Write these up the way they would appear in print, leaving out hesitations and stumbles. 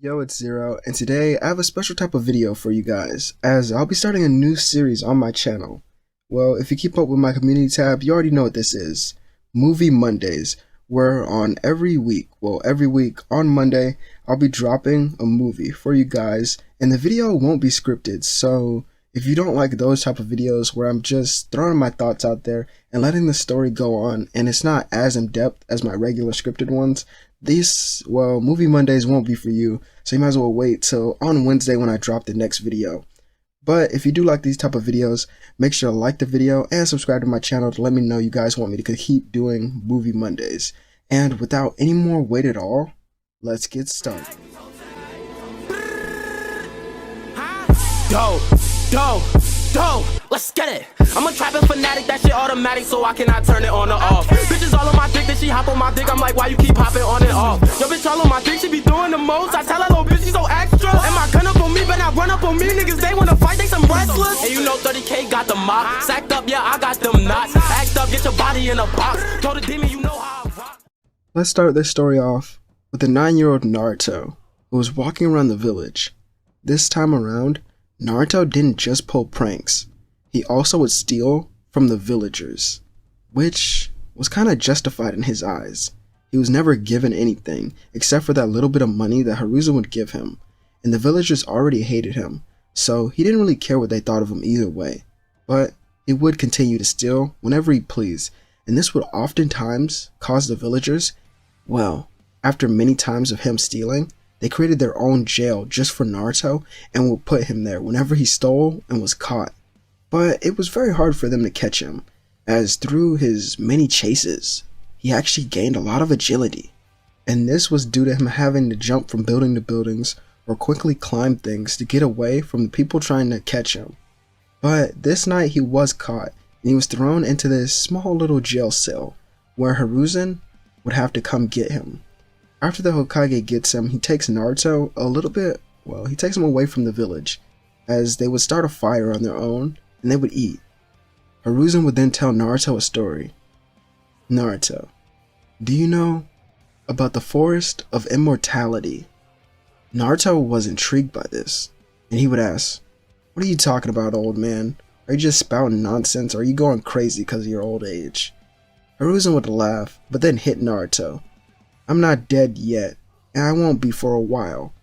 Yo, it's Zero, and today I have a special type of video for you guys, as I'll be starting a new series on my channel. Well, if you keep up with my community tab, you already know what this is. Movie Mondays, where every week on Monday, I'll be dropping a movie for you guys, and the video won't be scripted, so if you don't like those type of videos where I'm just throwing my thoughts out there and letting the story go on, and it's not as in-depth as my regular scripted ones, Movie Mondays won't be for you, so you might as well wait till on Wednesday when I drop the next video. But if you do like these type of videos, make sure to like the video and subscribe to my channel to let me know you guys want me to keep doing Movie Mondays. And without any more wait at all, let's get started. Let's get it. I'm a trapping fanatic, that shit automatic, so I cannot turn it on or off. Bitches all on my dick, then she hop on my dick. I'm like, why you keep hopping on and off? Yo, bitch all on my dick, she be doing the most. I tell her, little bitch, she so extra. And my gun up on me, but not run up on me. Niggas, they wanna fight, they some wrestlers. And you know 30K got the mop. Sacked up, yeah, I got them knots. Act up, get your body in a box. Told the demon, you know how I rock. Let's start this story off with a 9-year-old Naruto who was walking around the village. This time around, Naruto didn't just pull pranks. He also would steal from the villagers, which was kind of justified in his eyes. He was never given anything except for that little bit of money that Hiruzen would give him, and the villagers already hated him, so he didn't really care what they thought of him either way. But he would continue to steal whenever he pleased, and this would oftentimes cause the villagers, after many times of him stealing, they created their own jail just for Naruto and would put him there whenever he stole and was caught. But it was very hard for them to catch him, as through his many chases, he actually gained a lot of agility. And this was due to him having to jump from building to buildings or quickly climb things to get away from the people trying to catch him. But this night he was caught, and he was thrown into this small little jail cell, where Hiruzen would have to come get him. After the Hokage gets him, he takes Naruto he takes him away from the village, as they would start a fire on their own, and they would eat. Hiruzen would then tell Naruto a story. Naruto, do you know about the Forest of Immortality? Naruto was intrigued by this, and he would ask, what are you talking about, old man? Are you just spouting nonsense, or are you going crazy because of your old age? Hiruzen would laugh, but then hit Naruto. I'm not dead yet, and I won't be for a while,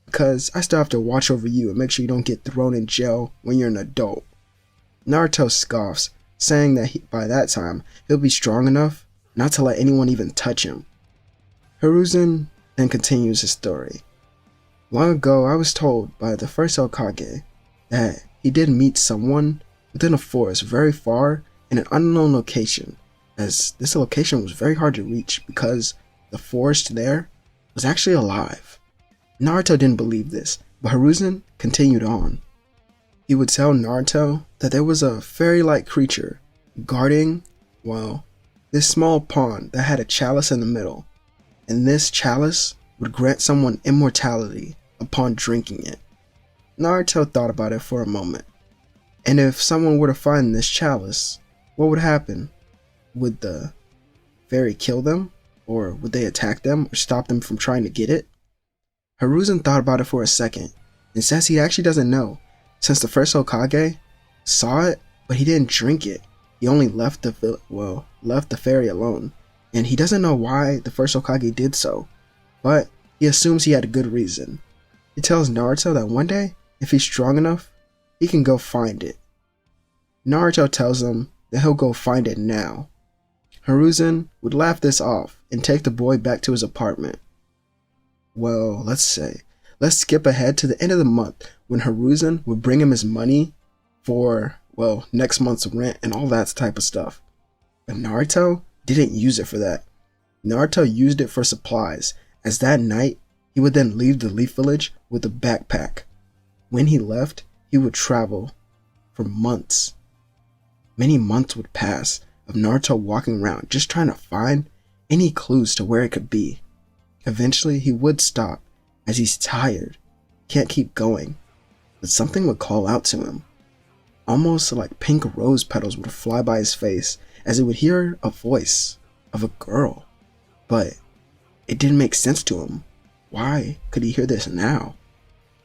because I still have to watch over you and make sure you don't get thrown in jail when you're an adult. Naruto scoffs, saying that by that time, he'll be strong enough not to let anyone even touch him. Hiruzen then continues his story. Long ago, I was told by the first Hokage that he did meet someone within a forest very far in an unknown location, as this location was very hard to reach because the forest there was actually alive. Naruto didn't believe this, but Hiruzen continued on. He would tell Naruto that there was a fairy-like creature guarding, this small pond that had a chalice in the middle, and this chalice would grant someone immortality upon drinking it. Naruto thought about it for a moment. And if someone were to find this chalice, what would happen? Would the fairy kill them? Or would they attack them or stop them from trying to get it? Hiruzen thought about it for a second and says he actually doesn't know, since the first Hokage saw it, but he didn't drink it. He only left the fairy alone, and he doesn't know why the first Hokage did so, but he assumes he had a good reason. He tells Naruto that one day, if he's strong enough, he can go find it. Naruto tells him that he'll go find it now. Hiruzen would laugh this off and take the boy back to his apartment. Let's skip ahead to the end of the month when Hiruzen would bring him his money for, next month's rent and all that type of stuff. But Naruto didn't use it for that. Naruto used it for supplies, as that night he would then leave the Leaf Village with a backpack. When he left, he would travel for months. Many months would pass of Naruto walking around just trying to find any clues to where it could be. Eventually he would stop, as he's tired, can't keep going, but something would call out to him. Almost like pink rose petals would fly by his face as he would hear a voice of a girl, but it didn't make sense to him. why could he hear this now?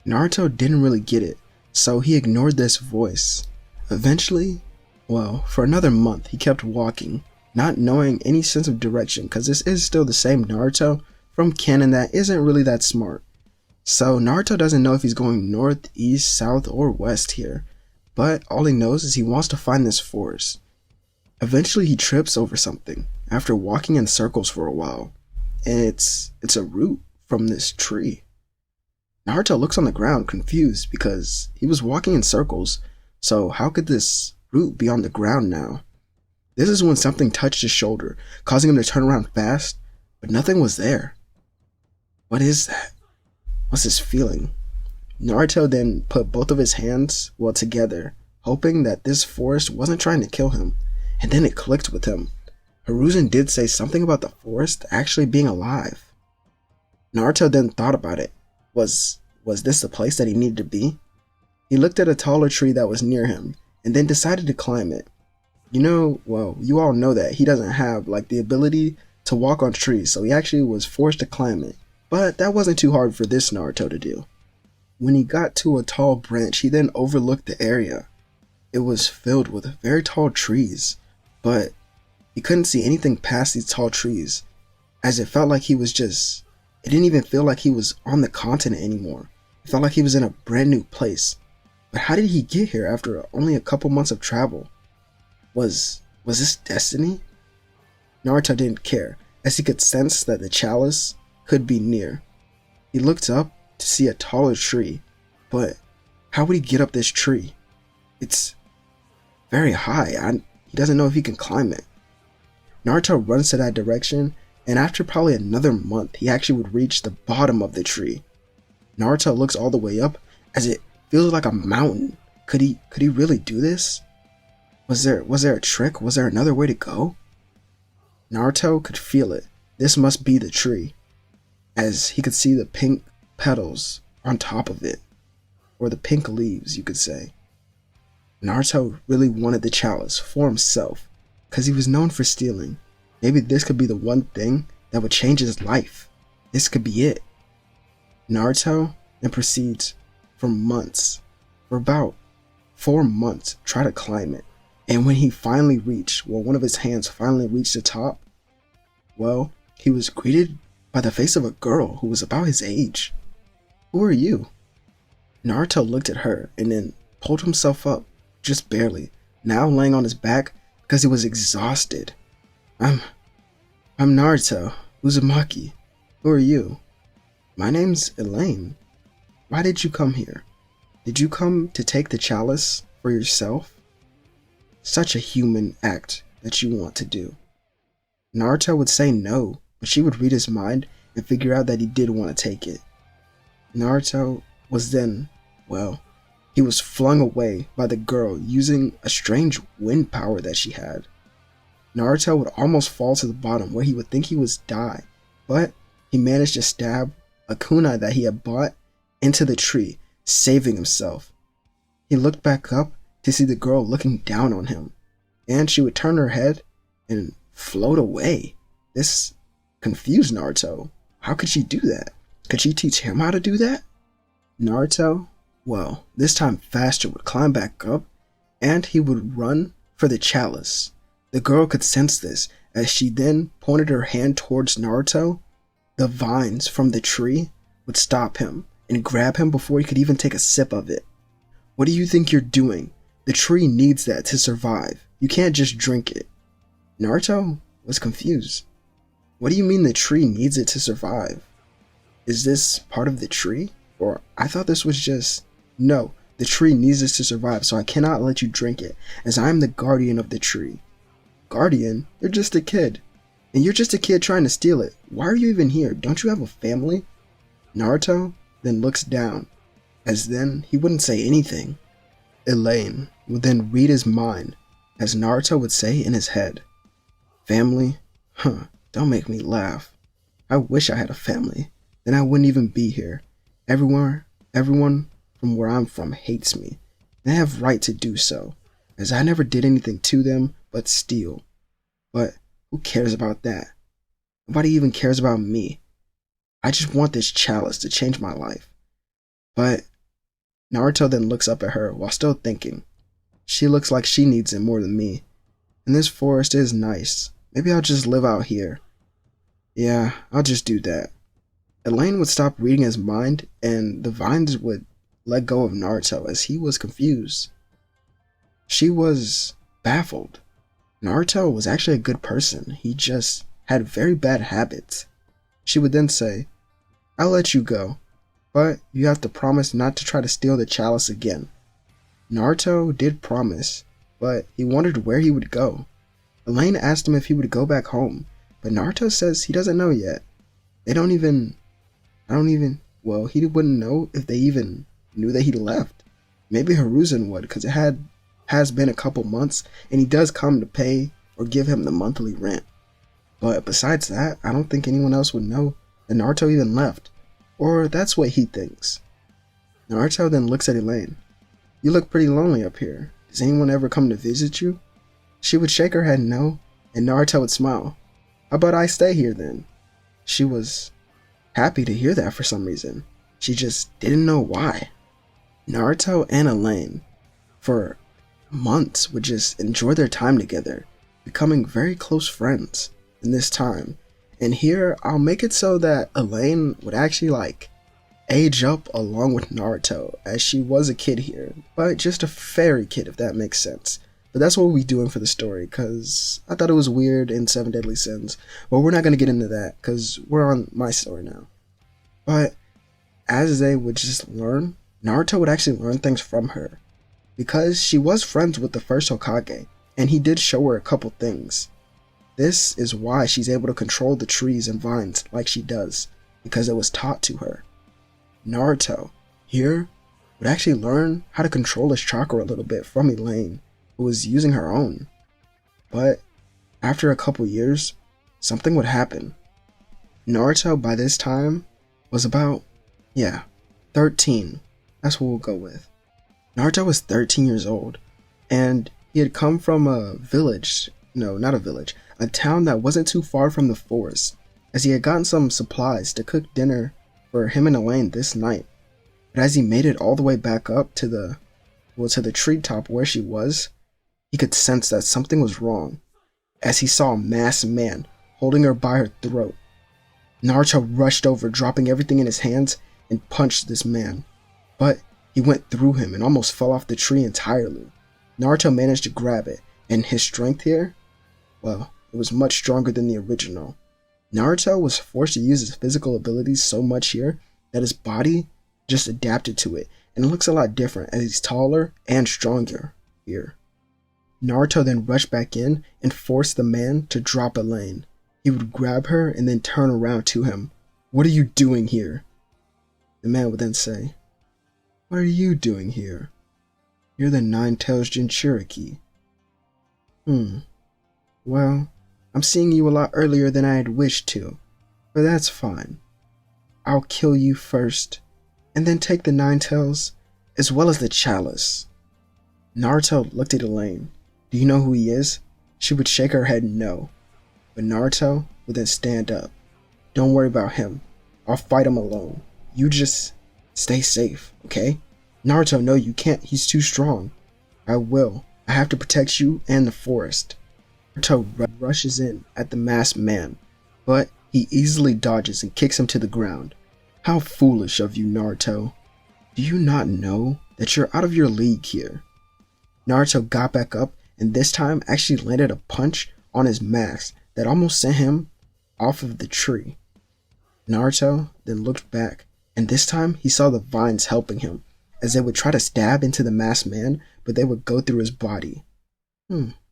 Naruto didn't really get it, so he ignored this voice. Eventually, for another month he kept walking, not knowing any sense of direction, because this is still the same Naruto from canon that isn't really that smart. So Naruto doesn't know if he's going north, east, south, or west here, but all he knows is he wants to find this forest. Eventually he trips over something after walking in circles for a while, and it's a root from this tree. Naruto looks on the ground confused because he was walking in circles, so how could this root be on the ground now? This is when something touched his shoulder, causing him to turn around fast, but nothing was there. What is that? What's this feeling? Naruto then put both of his hands together, hoping that this forest wasn't trying to kill him, and then it clicked with him. Hiruzen did say something about the forest actually being alive. Naruto then thought about it. Was this the place that he needed to be? He looked at a taller tree that was near him, and then decided to climb it. You all know that he doesn't have the ability to walk on trees, so he actually was forced to climb it. But that wasn't too hard for this Naruto to do. When he got to a tall branch, he then overlooked the area. It was filled with very tall trees, but he couldn't see anything past these tall trees, as it felt like it didn't even feel like he was on the continent anymore. It felt like he was in a brand new place. But how did he get here after only a couple months of travel? Was this destiny? Naruto didn't care, as he could sense that the chalice could be near. He looked up to see a taller tree, but how would he get up this tree? It's very high. He doesn't know if he can climb it. Naruto runs to that direction, and after probably another month, he actually would reach the bottom of the tree. Naruto looks all the way up, as it feels like a mountain. Could he really do this? Was there a trick? Was there another way to go? Naruto could feel it. This must be the tree, as he could see the pink petals on top of it, or the pink leaves, you could say. Naruto really wanted the chalice for himself, because he was known for stealing. Maybe this could be the one thing that would change his life. This could be it. Naruto then proceeds for about 4 months, try to climb it. And when he finally reached, one of his hands finally reached the top, he was greeted by the face of a girl who was about his age. Who are you? Naruto looked at her and then pulled himself up, just barely, now laying on his back because he was exhausted. I'm Naruto Uzumaki. Who are you? My name's Elaine. Why did you come here? Did you come to take the chalice for yourself? Such a human act that you want to do. Naruto would say no, but she would read his mind and figure out that he did want to take it. Naruto was then, he was flung away by the girl using a strange wind power that she had. Naruto would almost fall to the bottom where he would think he was die, but he managed to stab a kunai that he had bought into the tree, saving himself. He looked back up to see the girl looking down on him, and she would turn her head and float away. This confused Naruto. How could she do that? Could she teach him how to do that? Naruto, this time faster, would climb back up, and he would run for the chalice. The girl could sense this, as she then pointed her hand towards Naruto. The vines from the tree would stop him and grab him before he could even take a sip of it. What do you think you're doing? The tree needs that to survive. You can't just drink it. Naruto was confused. What do you mean the tree needs it to survive? Is this part of the tree? Or I thought this was just... No, the tree needs this to survive, so I cannot let you drink it, as I am the guardian of the tree. Guardian? You're just a kid. And you're just a kid trying to steal it. Why are you even here? Don't you have a family? Naruto then looks down, as then he wouldn't say anything. Elaine would then read his mind, as Naruto would say in his head, family? Don't make me laugh. I wish I had a family. Then I wouldn't even be here. Everyone from where I'm from hates me. They have right to do so, as I never did anything to them but steal. But who cares about that? Nobody even cares about me. I just want this chalice to change my life. But Naruto then looks up at her while still thinking. She looks like she needs it more than me. And this forest is nice. Maybe I'll just live out here. Yeah, I'll just do that. Elaine would stop reading his mind, and the vines would let go of Naruto as he was confused. She was baffled. Naruto was actually a good person. He just had very bad habits. She would then say, I'll let you go, but you have to promise not to try to steal the chalice again. Naruto did promise, but he wondered where he would go. Elaine asked him if he would go back home, but Naruto says he doesn't know yet. He wouldn't know if they even knew that he left. Maybe Hiruzen would, because it has been a couple months, and he does come to pay or give him the monthly rent. But besides that, I don't think anyone else would know that Naruto even left. Or that's what he thinks. Naruto then looks at Elaine. You look pretty lonely up here. Does anyone ever come to visit you? She would shake her head no, and Naruto would smile. How about I stay here then? She was happy to hear that for some reason. She just didn't know why. Naruto and Elaine, for months, would just enjoy their time together, becoming very close friends in this time. And here, I'll make it so that Elaine would actually age up along with Naruto, as she was a kid here, but just a fairy kid, if that makes sense. But that's what we'll be doing for the story, because I thought it was weird in Seven Deadly Sins. But we're not going to get into that, because we're on my story now. But as they would just learn, Naruto would actually learn things from her, because she was friends with the first Hokage, and he did show her a couple things. This is why she's able to control the trees and vines like she does, because it was taught to her. Naruto, here, would actually learn how to control his chakra a little bit from Elaine, who was using her own. But after a couple years, something would happen. Naruto, by this time, was about, 13. That's what we'll go with. Naruto was 13 years old, and he had come from a village, no, not a village, a town that wasn't too far from the forest, as he had gotten some supplies to cook dinner for him and Elaine this night. But as he made it all the way back up to the treetop where she was, he could sense that something was wrong, as he saw a masked man holding her by her throat. Naruto rushed over, dropping everything in his hands, and punched this man. But he went through him and almost fell off the tree entirely. Naruto managed to grab it, and his strength here, well, it was much stronger than the original. Naruto was forced to use his physical abilities so much here that his body just adapted to it, and it looks a lot different as he's taller and stronger here. Naruto then rushed back in and forced the man to drop Elaine. He would grab her and then turn around to him. What are you doing here? The man would then say, What are you doing here? You're the Nine-Tails Jinchuriki. Well, I'm seeing you a lot earlier than I had wished to, but that's fine. I'll kill you first, and then take the Nine-Tails, as well as the chalice. Naruto looked at Elaine. Do you know who he is? She would shake her head no, but Naruto would then stand up. Don't worry about him. I'll fight him alone. You just stay safe, okay? Naruto, no, you can't. He's too strong. I will. I have to protect you and the forest. Naruto rushes in at the masked man, but he easily dodges and kicks him to the ground. How foolish of you, Naruto. Do you not know that you're out of your league here? Naruto got back up and this time actually landed a punch on his mask that almost sent him off of the tree. Naruto then looked back, and this time he saw the vines helping him, as they would try to stab into the masked man, but they would go through his body.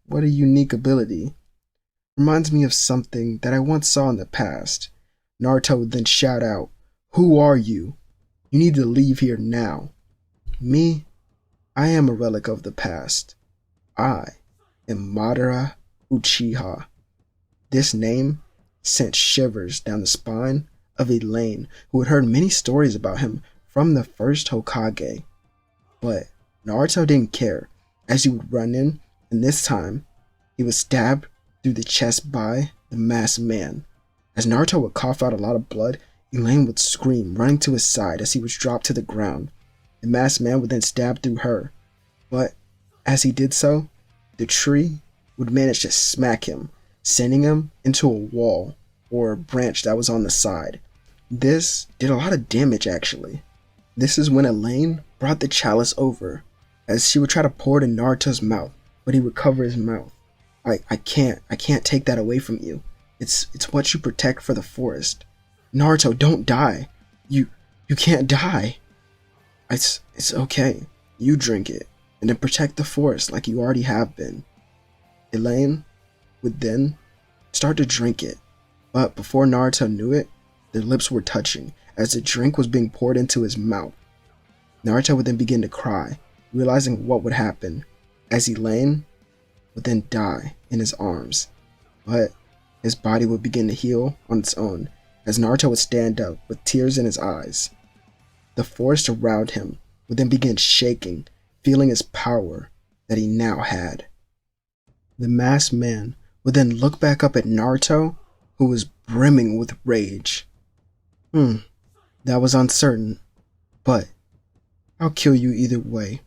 What a unique ability. Reminds me of something that I once saw in the past. Naruto would then shout out, Who are you? You need to leave here now. Me? I am a relic of the past. I am Madara Uchiha. This name sent shivers down the spine of Elaine, who had heard many stories about him from the first Hokage. But Naruto didn't care, as he would run in, and this time, he was stabbed through the chest by the masked man. As Naruto would cough out a lot of blood, Elaine would scream, running to his side as he was dropped to the ground. The masked man would then stab through her, but as he did so, the tree would manage to smack him, sending him into a wall or a branch that was on the side. This did a lot of damage actually. This is when Elaine brought the chalice over, as she would try to pour it in Naruto's mouth, but he would cover his mouth. I can't take that away from you. It's what you protect for the forest. Naruto, don't die. You can't die. It's okay. You drink it, and then protect the forest like you already have been. Elaine would then start to drink it, but before Naruto knew it, their lips were touching as the drink was being poured into his mouth. Naruto would then begin to cry, realizing what would happen, as Elaine would then die in his arms, but his body would begin to heal on its own as Naruto would stand up with tears in his eyes. The forest around him would then begin shaking, feeling his power that he now had. The masked man would then look back up at Naruto, who was brimming with rage. That was uncertain, but I'll kill you either way.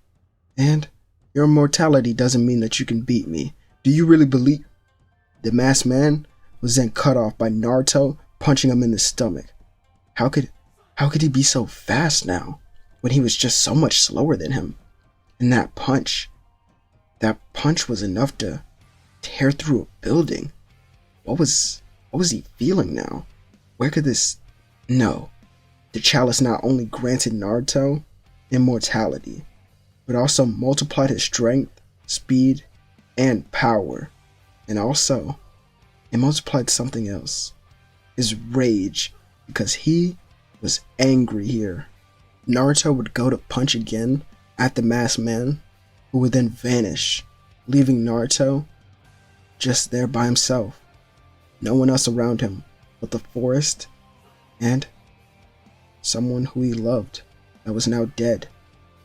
And your immortality doesn't mean that you can beat me. Do you really believe? The masked man was then cut off by Naruto punching him in the stomach. How could he be so fast now when he was just so much slower than him? And that punch was enough to tear through a building. What was he feeling now? Where could this... No. The chalice not only granted Naruto immortality, but also multiplied his strength, speed, and power. And also, it multiplied something else. His rage, because he was angry here. Naruto would go to punch again at the masked man, who would then vanish, leaving Naruto just there by himself. No one else around him but the forest and someone who he loved that was now dead.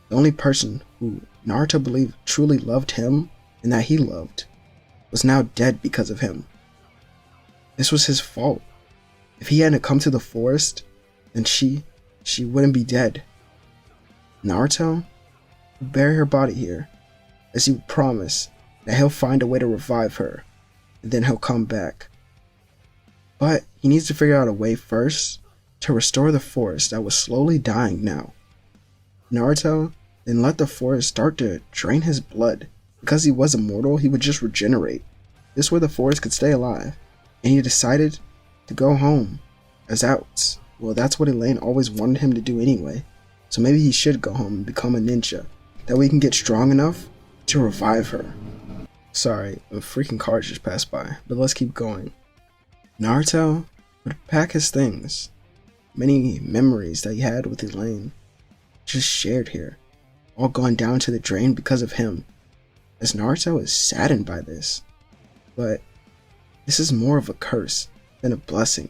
The only person who Naruto believed truly loved him and that he loved was now dead because of him. This was his fault. If he hadn't come to the forest, then she wouldn't be dead. Naruto would bury her body here, as he would promise that he'll find a way to revive her, and then he'll come back. But he needs to figure out a way first to restore the forest that was slowly dying now. Naruto then let the forest start to drain his blood. Because he was immortal, he would just regenerate. This way the forest could stay alive, and he decided to go home, as that's what Elaine always wanted him to do anyway. So maybe he should go home and become a ninja. That way he can get strong enough to revive her. Sorry, a freaking car just passed by, but let's keep going. Naruto would pack his things. Many memories that he had with Elaine just shared here, all gone down to the drain because of him, as Naruto is saddened by this. But this is more of a curse than a blessing.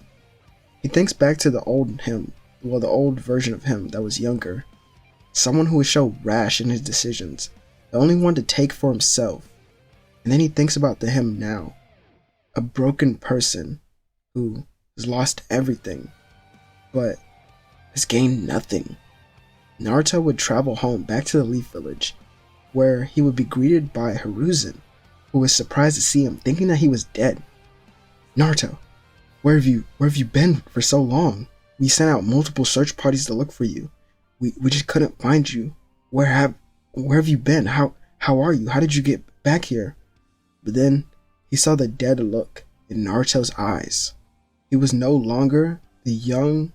He thinks back to the old version of him that was younger, someone who was so rash in his decisions, the only one to take for himself. And then he thinks about the him now, a broken person who has lost everything, but has gained nothing. Naruto would travel home back to the Leaf Village, where he would be greeted by Hiruzen, who was surprised to see him, thinking that he was dead. Naruto, where have you been for so long? We sent out multiple search parties to look for you. We just couldn't find you. Where have you been? How are you? How did you get back here? But then he saw the dead look in Naruto's eyes. He was no longer the young,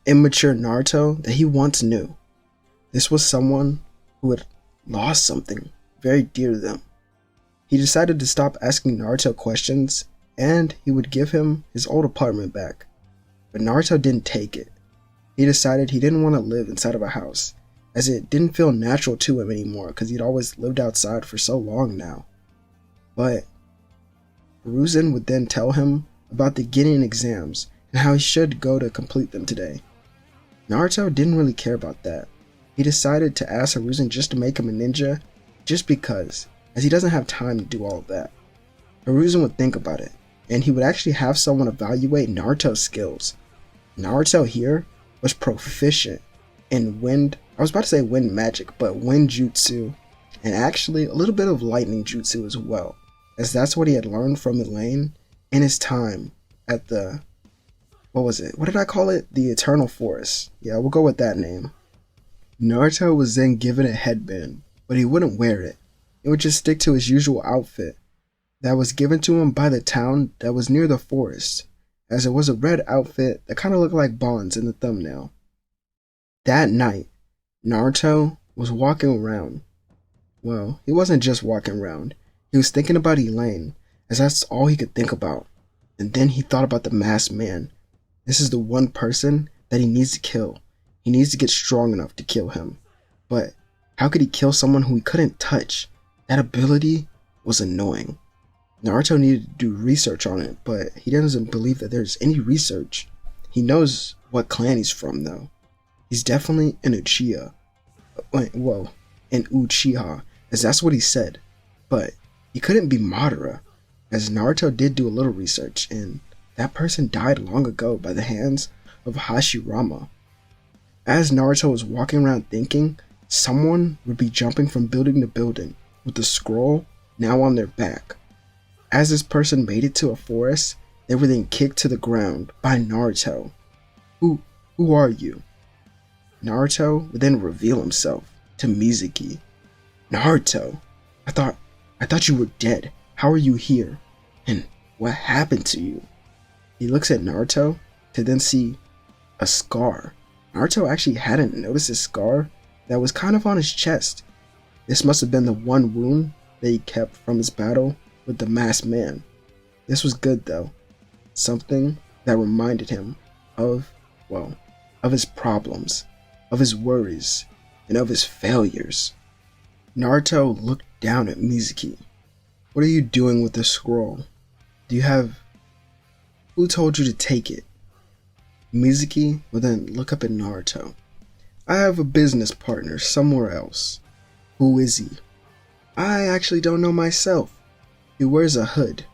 immature Naruto that he once knew. This was someone who had lost something very dear to them. He decided to stop asking Naruto questions, and he would give him his old apartment back. But Naruto didn't take it. He decided he didn't want to live inside of a house, as it didn't feel natural to him anymore because he'd always lived outside for so long now. But Hiruzen would then tell him about the Genin exams and how he should go to complete them today. Naruto didn't really care about that. He decided to ask Hiruzen just to make him a ninja, just because, as he doesn't have time to do all of that. Hiruzen would think about it, and he would actually have someone evaluate Naruto's skills. Naruto here was proficient in wind, I was about to say wind magic, but wind jutsu, and actually a little bit of lightning jutsu as well, as that's what he had learned from Elaine in his time at the, what was it? What did I call it? The Eternal Forest. Yeah, we'll go with that name. Naruto was then given a headband, but he wouldn't wear it. It would just stick to his usual outfit that was given to him by the town that was near the forest, as it was a red outfit that kind of looked like Bond's in the thumbnail. That night, Naruto was walking around. Well, he wasn't just walking around. He was thinking about Elaine, as that's all he could think about. And then he thought about the masked man. This is the one person that he needs to kill. He needs to get strong enough to kill him. But how could he kill someone who he couldn't touch? That ability was annoying. Naruto needed to do research on it, but he doesn't believe that there's any research. He knows what clan he's from, though. He's definitely an Uchiha. Well, an Uchiha, as that's what he said. But he couldn't be Madara, as Naruto did do a little research, and that person died long ago by the hands of Hashirama. As Naruto was walking around thinking, someone would be jumping from building to building, with the scroll now on their back. As this person made it to a forest, they were then kicked to the ground by Naruto. Who are you? Naruto would then reveal himself to Mizuki. Naruto, I thought you were dead. How are you here? And what happened to you? He looks at Naruto to then see a scar. Naruto actually hadn't noticed a scar that was kind of on his chest. This must have been the one wound that he kept from his battle with the masked man. This was good though. Something that reminded him of his problems, of his worries, and of his failures. Naruto looked down at Mizuki. What are you doing with the scroll? Who told you to take it? Mizuki would then look up at Naruto. I have a business partner somewhere else. Who is he? I actually don't know myself. He wears a hood,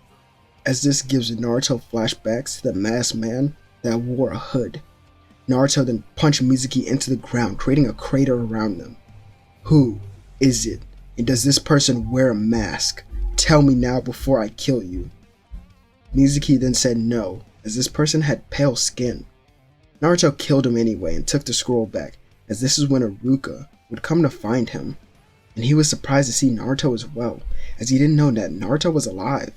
as this gives Naruto flashbacks to the masked man that wore a hood. Naruto then punched Mizuki into the ground, creating a crater around them. Who is it? And does this person wear a mask? Tell me now before I kill you. Mizuki then said no, as this person had pale skin. Naruto killed him anyway and took the scroll back, as this is when Iruka would come to find him. And he was surprised to see Naruto as well, as he didn't know that Naruto was alive.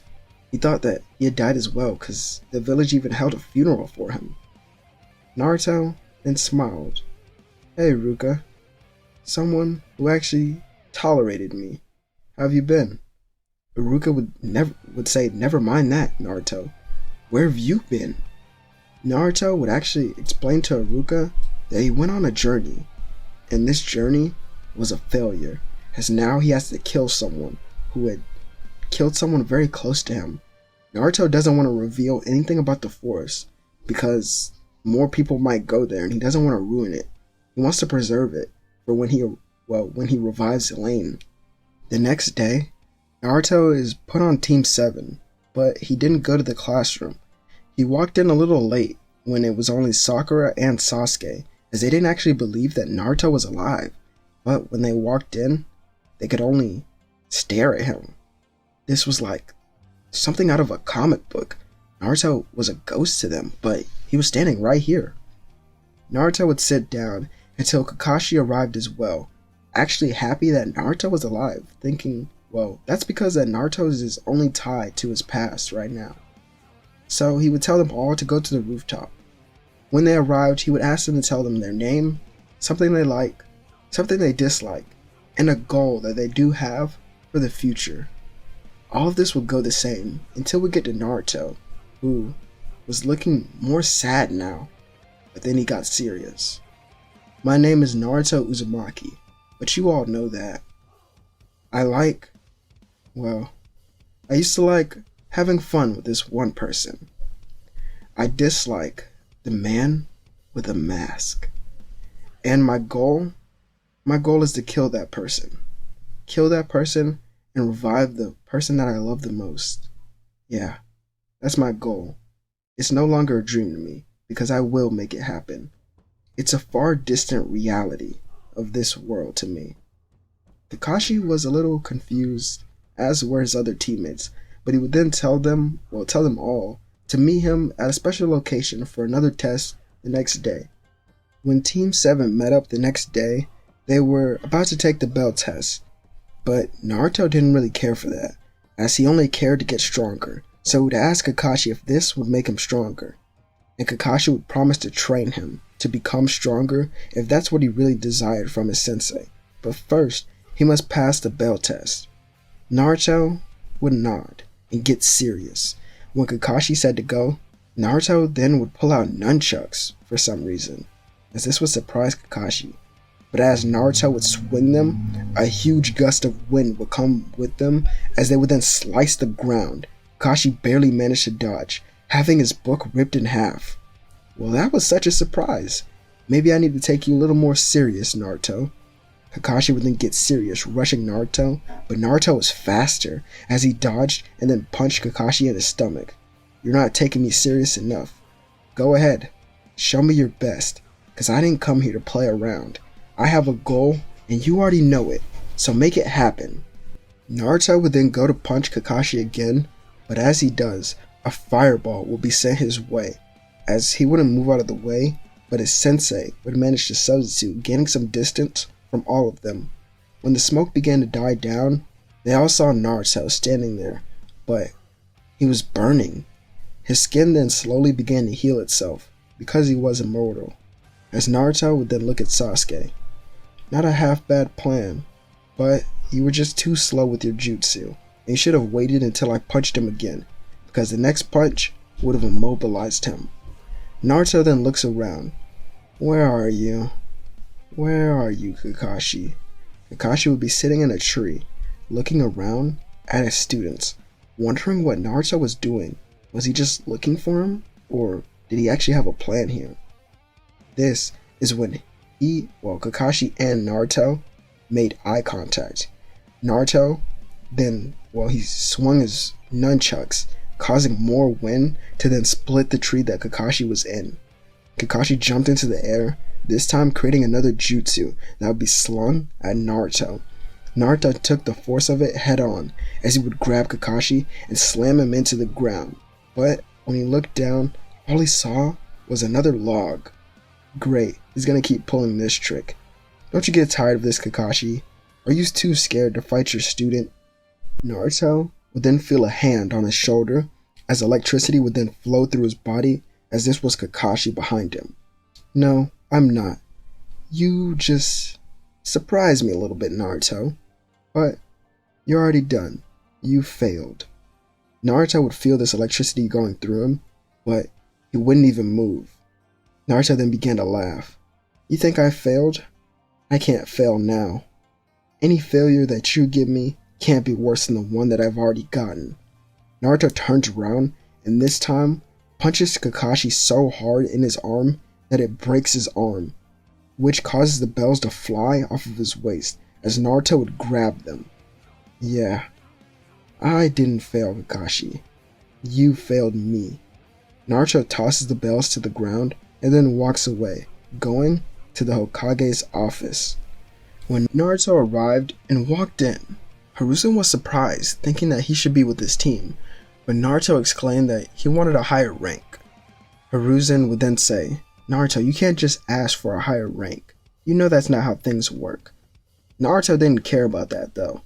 He thought that he had died as well, because the village even held a funeral for him. Naruto then smiled. Hey Iruka, someone who actually tolerated me. How have you been? Iruka would say, never mind that, Naruto. Where have you been? Naruto would actually explain to Iruka that he went on a journey, and this journey was a failure, as now he has to kill someone who had killed someone very close to him. Naruto doesn't want to reveal anything about the forest, because more people might go there and he doesn't want to ruin it. He wants to preserve it for when he revives Elaine. The next day, Naruto is put on Team 7, but he didn't go to the classroom. He walked in a little late when it was only Sakura and Sasuke, as they didn't actually believe that Naruto was alive. But when they walked in, they could only stare at him. This was like something out of a comic book. Naruto was a ghost to them, but he was standing right here. Naruto would sit down until Kakashi arrived as well, actually happy that Naruto was alive, thinking, well, that's because that Naruto is his only tie to his past right now. So he would tell them all to go to the rooftop. When they arrived, he would ask them to tell them their name, something they like, something they dislike, and a goal that they do have for the future. All of this would go the same until we get to Naruto, who was looking more sad now, but then he got serious. My name is Naruto Uzumaki, but you all know that. I used to like having fun with this one person. I dislike the man with a mask. And my goal is to kill that person. Kill that person and revive the person that I love the most. Yeah, that's my goal. It's no longer a dream to me, because I will make it happen. It's a far distant reality of this world to me. Kakashi was a little confused, as were his other teammates, but he would then tell them all, to meet him at a special location for another test the next day. When Team 7 met up the next day, they were about to take the bell test, but Naruto didn't really care for that, as he only cared to get stronger, so he would ask Kakashi if this would make him stronger, and Kakashi would promise to train him to become stronger if that's what he really desired from his sensei. But first, he must pass the bell test. Naruto would nod and get serious. When Kakashi said to go, Naruto then would pull out nunchucks for some reason, as this would surprise Kakashi. But as Naruto would swing them, a huge gust of wind would come with them as they would then slice the ground. Kakashi barely managed to dodge, having his book ripped in half. Well, that was such a surprise. Maybe I need to take you a little more serious, Naruto. Kakashi would then get serious, rushing Naruto, but Naruto was faster as he dodged and then punched Kakashi in his stomach. You're not taking me serious enough. Go ahead, show me your best, cause I didn't come here to play around. I have a goal, and you already know it, so make it happen. Naruto would then go to punch Kakashi again, but as he does, a fireball will be sent his way, as he wouldn't move out of the way, but his sensei would manage to substitute, gaining some distance from all of them. When the smoke began to die down, they all saw Naruto standing there, but he was burning. His skin then slowly began to heal itself, because he was immortal, as Naruto would then look at Sasuke. Not a half bad plan, but you were just too slow with your jutsu, and you should have waited until I punched him again, because the next punch would have immobilized him. Naruto then looks around. Where are you? Where are you, Kakashi? Kakashi would be sitting in a tree, looking around at his students, wondering what Naruto was doing. Was he just looking for him, or did he actually have a plan here? This is when Kakashi and Naruto made eye contact. Naruto then, he swung his nunchucks, causing more wind to then split the tree that Kakashi was in. Kakashi jumped into the air, this time creating another jutsu that would be slung at Naruto. Naruto took the force of it head on as he would grab Kakashi and slam him into the ground. But when he looked down, all he saw was another log. Great, he's gonna keep pulling this trick. Don't you get tired of this, Kakashi? Are you too scared to fight your student? Naruto would then feel a hand on his shoulder as electricity would then flow through his body, as this was Kakashi behind him. No, I'm not. You just surprised me a little bit, Naruto. But you're already done. You failed. Naruto would feel this electricity going through him, but he wouldn't even move. Naruto then began to laugh. You think I failed? I can't fail now. Any failure that you give me can't be worse than the one that I've already gotten. Naruto turns around and this time punches Kakashi so hard in his arm that it breaks his arm, which causes the bells to fly off of his waist as Naruto would grab them. Yeah, I didn't fail, Kakashi. You failed me. Naruto tosses the bells to the ground and then walks away, going to the Hokage's office. When Naruto arrived and walked in, Hiruzen was surprised, thinking that he should be with his team, but Naruto exclaimed that he wanted a higher rank. Hiruzen would then say, Naruto, you can't just ask for a higher rank. You know that's not how things work. Naruto didn't care about that though.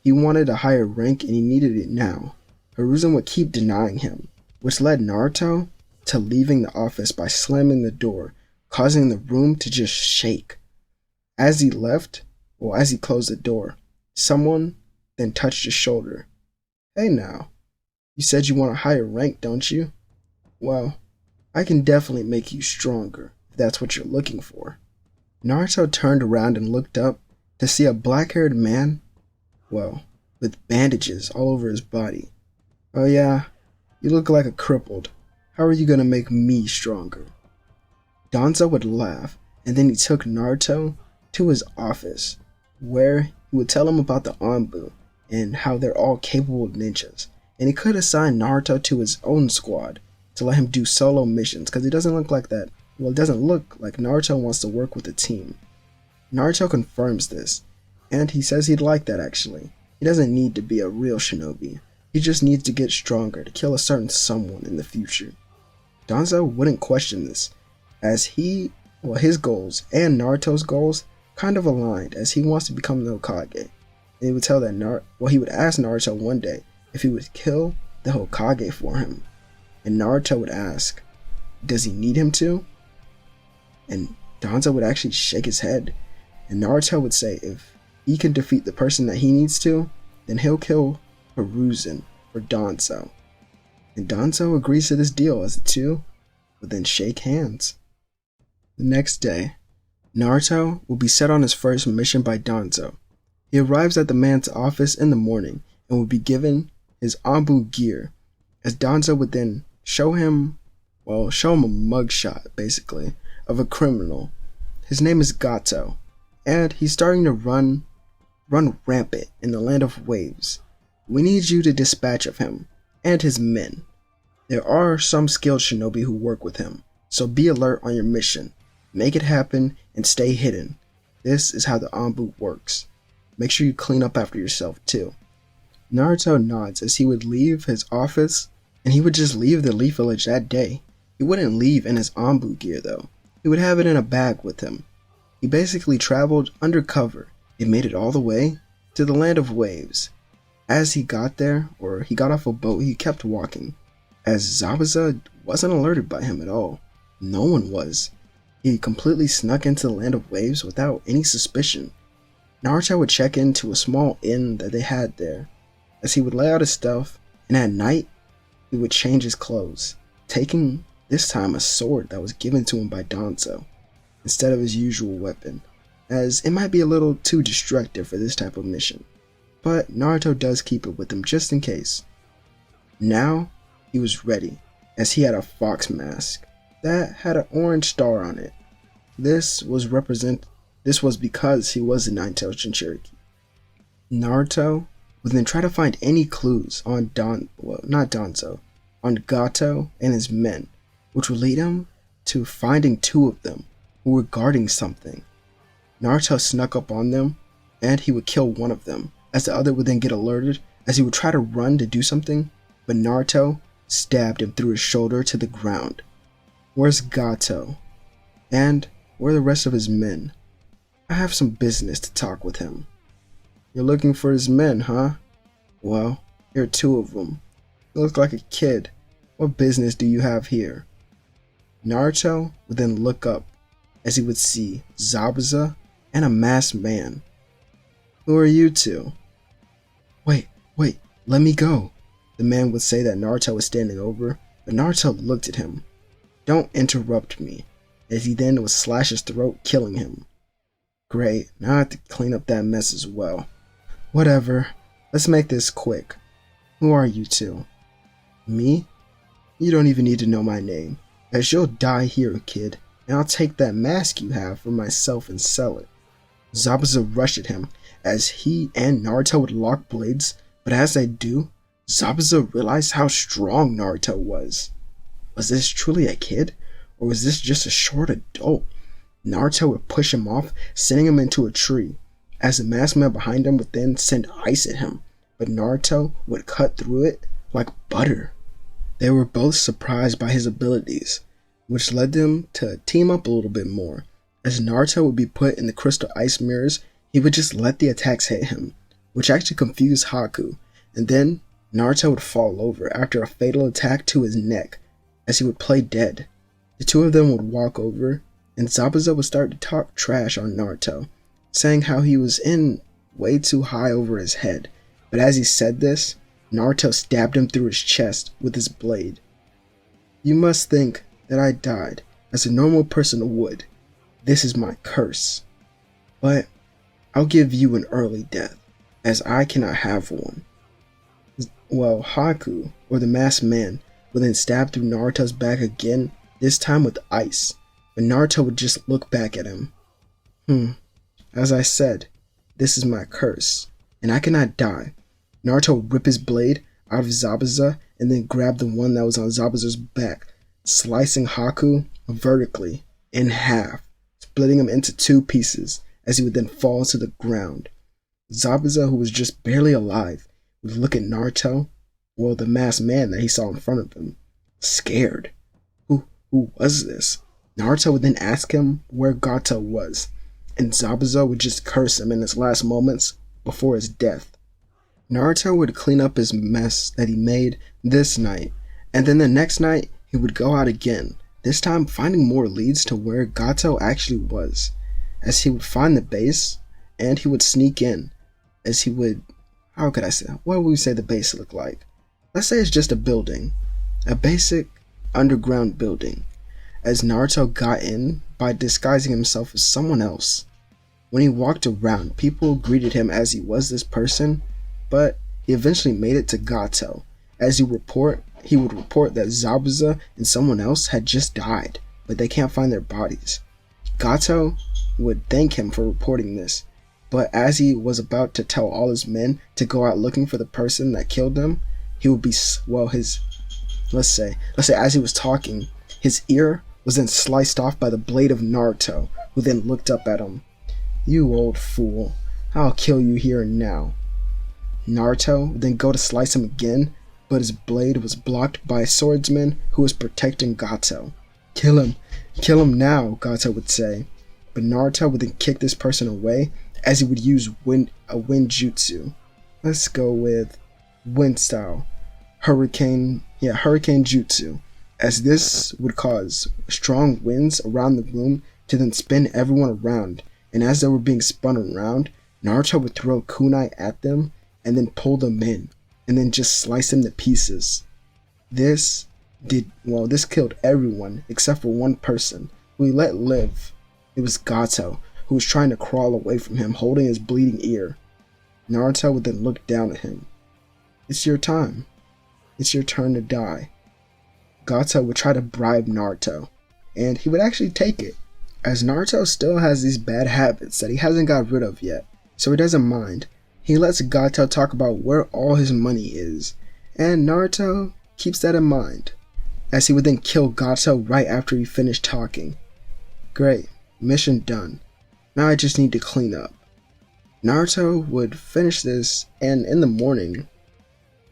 He wanted a higher rank and he needed it now. Hiruzen would keep denying him, which led Naruto to leaving the office by slamming the door, causing the room to just shake. As he closed the door, someone then touched his shoulder. Hey now, you said you want a higher rank, don't you? Well, I can definitely make you stronger, if that's what you're looking for. Naruto turned around and looked up to see a black-haired man, with bandages all over his body. Oh yeah, you look like a crippled. How are you gonna make me stronger? Danzo would laugh, and then he took Naruto to his office, where he would tell him about the ANBU and how they're all capable ninjas, and he could assign Naruto to his own squad, to let him do solo missions because it doesn't look like that. Well, it doesn't look like Naruto wants to work with a team. Naruto confirms this, and he says he'd like that actually. He doesn't need to be a real shinobi. He just needs to get stronger to kill a certain someone in the future. Danzo wouldn't question this, as his goals and Naruto's goals kind of aligned, as he wants to become the Hokage. And he would tell that he would ask Naruto one day if he would kill the Hokage for him. And Naruto would ask, does he need him to? And Danzo would actually shake his head. And Naruto would say if he can defeat the person that he needs to, then he'll kill Hiruzen for Danzo. And Danzo agrees to this deal as the two would then shake hands. The next day, Naruto will be set on his first mission by Danzo. He arrives at the man's office in the morning and will be given his ANBU gear, as Danzo would then show him a mugshot, basically, of a criminal. His name is Gato, and he's starting to run rampant in the land of waves. We need you to dispatch of him and his men. There are some skilled shinobi who work with him, so be alert on your mission. Make it happen and stay hidden. This is how the ANBU works. Make sure you clean up after yourself too. Naruto nods as he would leave his office, and he would just leave the Leaf Village that day. He wouldn't leave in his ANBU gear though. He would have it in a bag with him. He basically traveled undercover and made it all the way to the land of waves. As he got there, or he got off a boat, he kept walking, as Zabuza wasn't alerted by him at all. No one was. He completely snuck into the land of waves without any suspicion. Naruto would check into a small inn that they had there, as he would lay out his stuff, and at night, he would change his clothes, taking this time a sword that was given to him by Danzo, instead of his usual weapon, as it might be a little too destructive for this type of mission. But Naruto does keep it with him just in case. Now, he was ready, as he had a fox mask that had an orange star on it. This was because he was a nine-tailed Jinchuriki. Naruto would then try to find any clues on on Gato and his men, which would lead him to finding two of them who were guarding something. Naruto snuck up on them, and he would kill one of them, as the other would then get alerted as he would try to run to do something, but Naruto stabbed him through his shoulder to the ground. Where's Gato? And where are the rest of his men? I have some business to talk with him. You're looking for his men, huh? Well, here are two of them. You look like a kid. What business do you have here? Naruto would then look up as he would see Zabuza and a masked man. Who are you two? Wait, let me go. The man would say that Naruto was standing over, but Naruto looked at him. Don't interrupt me, as he then would slash his throat, killing him. Great, now I have to clean up that mess as well. Whatever, let's make this quick. Who are you two? Me? You don't even need to know my name, as you'll die here, kid, and I'll take that mask you have for myself and sell it. Zabuza rushed at him, as he and Naruto would lock blades, but as they do, Zabuza realized how strong Naruto was. Was this truly a kid, or was this just a short adult? Naruto would push him off, sending him into a tree, as the masked man behind him would then send ice at him, but Naruto would cut through it like butter. They were both surprised by his abilities, which led them to team up a little bit more. As Naruto would be put in the crystal ice mirrors, he would just let the attacks hit him, which actually confused Haku, and then Naruto would fall over after a fatal attack to his neck, as he would play dead. The two of them would walk over, and Zabuza would start to talk trash on Naruto, saying how he was in way too high over his head, but as he said this, Naruto stabbed him through his chest with his blade. You must think that I died, as a normal person would. This is my curse. But I'll give you an early death, as I cannot have one. Well, Haku, or the masked man, would then stab through Naruto's back again, this time with ice, but Naruto would just look back at him. As I said, this is my curse, and I cannot die. Naruto would rip his blade out of Zabuza and then grabbed the one that was on Zabuza's back, slicing Haku vertically in half, splitting him into 2 pieces as he would then fall to the ground. Zabuza, who was just barely alive, would look at Naruto, well, the masked man that he saw in front of him, scared. Who was this? Naruto would then ask him where Gato was, and Zabuza would just curse him in his last moments before his death. Naruto would clean up his mess that he made this night, and then the next night he would go out again, this time finding more leads to where Gato actually was, as he would find the base, and he would sneak in, as he would, what would we say the base look like? Let's say it's just a building, a basic underground building, as Naruto got in by disguising himself as someone else. When he walked around, people greeted him as he was this person, but he eventually made it to Gato, as he would report that Zabuza and someone else had just died, but they can't find their bodies. Gato would thank him for reporting this, but as he was about to tell all his men to go out looking for the person that killed them, he would be, let's say as he was talking, his ear was then sliced off by the blade of Naruto, who then looked up at him. "You old fool, I'll kill you here and now." Naruto would then go to slice him again, but his blade was blocked by a swordsman who was protecting Gato. Kill him now," Gato would say. But Naruto would then kick this person away as he would use a wind jutsu. Let's go with wind style. Hurricane jutsu, as this would cause strong winds around the room to then spin everyone around, and as they were being spun around, Naruto would throw kunai at them and then pull them in, and then just slice them to pieces. This killed everyone except for one person, who he let live. It was Gato, who was trying to crawl away from him, holding his bleeding ear. Naruto would then look down at him. "It's your time. It's your turn to die." Gato would try to bribe Naruto, and he would actually take it, as Naruto still has these bad habits that he hasn't got rid of yet, so he doesn't mind. He lets Gato talk about where all his money is, and Naruto keeps that in mind, as he would then kill Gato right after he finished talking. Great, mission done. Now I just need to clean up. Naruto would finish this, and in the morning,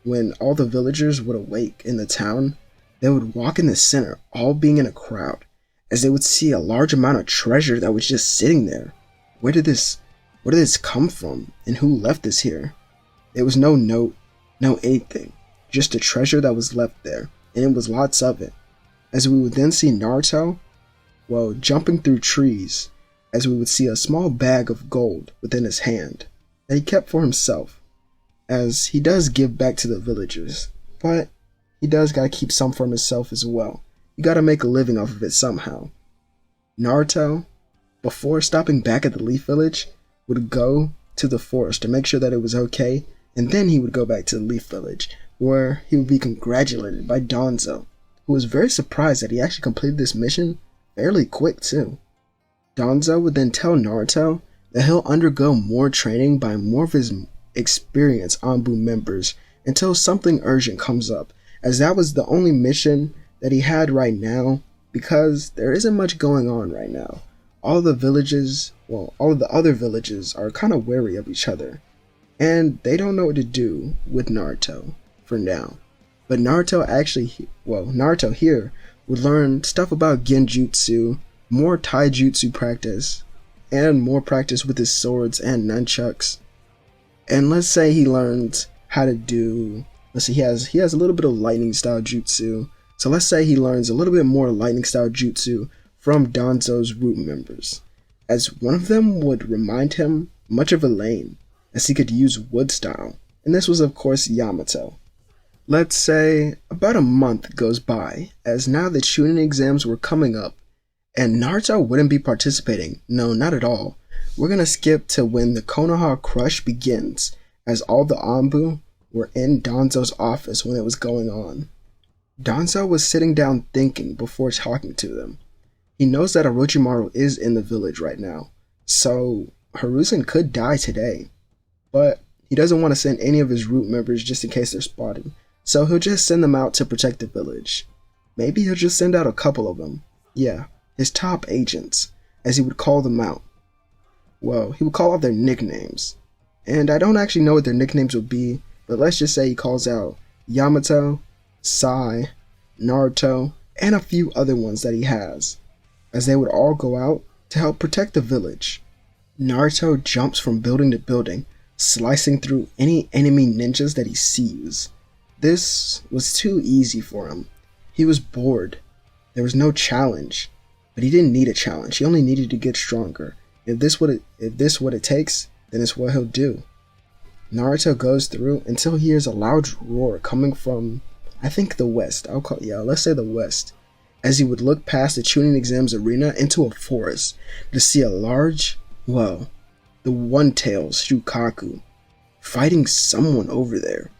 when all the villagers would awake in the town, they would walk in the center, all being in a crowd, as they would see a large amount of treasure that was just sitting there. Where did this come from, and who left this here? There was no note, no anything, just a treasure that was left there, and it was lots of it. As we would then see Naruto, jumping through trees, as we would see a small bag of gold within his hand that he kept for himself, as he does give back to the villagers, but he does gotta keep some for himself as well. You gotta make a living off of it somehow. Naruto, before stopping back at the Leaf Village, would go to the forest to make sure that it was okay, and then he would go back to the Leaf Village, where he would be congratulated by Danzo, who was very surprised that he actually completed this mission fairly quick too. Danzo would then tell Naruto that he'll undergo more training by more of his experienced ANBU members until something urgent comes up, as that was the only mission that he had right now, because there isn't much going on right now. All of the other villages are kind of wary of each other, and they don't know what to do with Naruto for now. But Naruto here would learn stuff about genjutsu, more taijutsu practice, and more practice with his swords and nunchucks. And let's say he learns how to do, he has a little bit of lightning style jutsu. So let's say he learns a little bit more lightning style jutsu from Danzo's root members, as one of them would remind him much of Elaine, as he could use wood style, and this was of course Yamato. Let's say about a month goes by, as now the chunin exams were coming up, and Naruto wouldn't be participating. No, not at all. We're gonna skip to when the Konoha Crush begins, as all the ANBU were in Danzo's office when it was going on. Danzo was sitting down thinking before talking to them. He knows that Orochimaru is in the village right now, so Hiruzen could die today, but he doesn't want to send any of his root members just in case they're spotted. So he'll just send them out to protect the village. Maybe he'll just send out a couple of them. Yeah, his top agents, as he would call them out. Well, he would call out their nicknames. And I don't actually know what their nicknames would be, but let's just say he calls out Yamato, Sai, Naruto, and a few other ones that he has, as they would all go out to help protect the village. Naruto jumps from building to building, slicing through any enemy ninjas that he sees. This was too easy for him. He was bored. There was no challenge, but he didn't need a challenge. He only needed to get stronger. If this what it takes, then it's what he'll do. Naruto goes through until he hears a loud roar coming from, I think, the west. Let's say the west. As he would look past the chunin exams arena into a forest to see a large, the one-tailed Shukaku fighting someone over there.